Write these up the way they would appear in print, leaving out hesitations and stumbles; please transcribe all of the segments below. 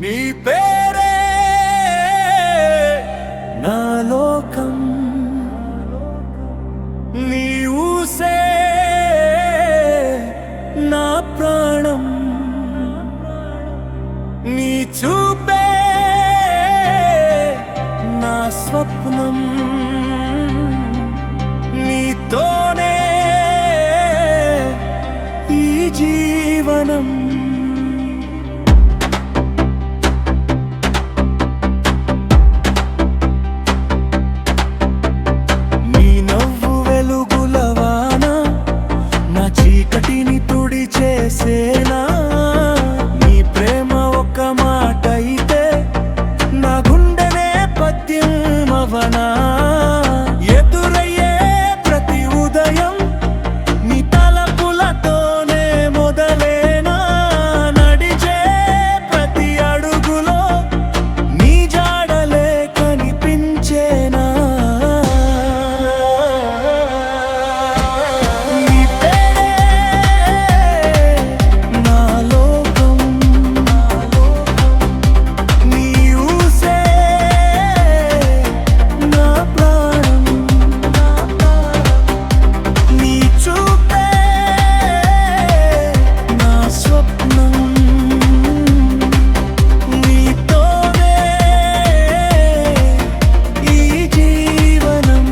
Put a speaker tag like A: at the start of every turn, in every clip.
A: నీ పేరే నా లోకం, నీ ఊసే నా ప్రాణం, నీ చూపే నా స్వప్నం, నీతోనే ఈ జీవనం. నీ నవ్వు వెలుగుల వాన నా చీకటిని తుడి చేసేనా, నీ ప్రేమ ఒక మాట అయితే నా గుండెనే పద్యం అవనా. ఎదురయ్యే ప్రతి ఉదయం నీ తలపులతోనే మొదలేనా, నడిచే ప్రతి అడుగులో నీ జాడలే కనిపించేనా. నీ పేరే నా లోకం, నీ ఊసే నా ప్రాణం, నీ చూపే నా స్వప్నం, నీతోనే ఈ జీవనం.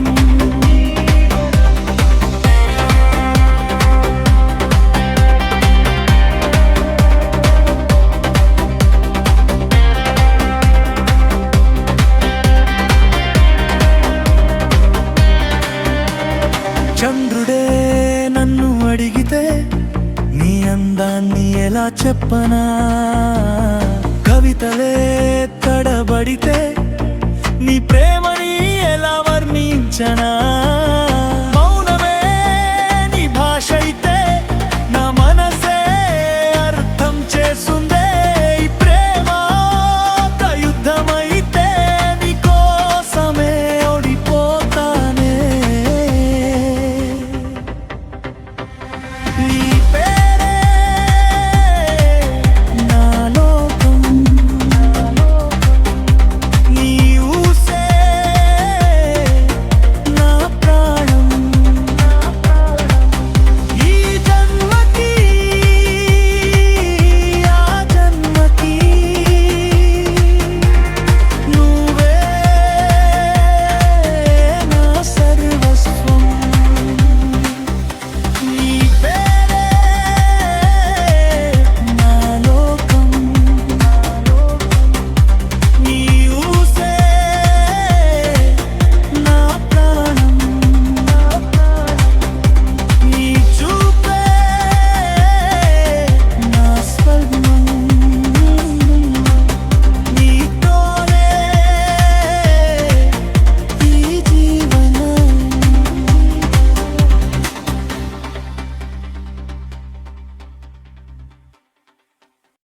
A: చంద్రుడే నన్ను అడిగితే నీ అందాన్ని ఎలా చెప్పనా, కవితలే తడబడితే నీ ప్రేమని ఎలా వర్ణించనా.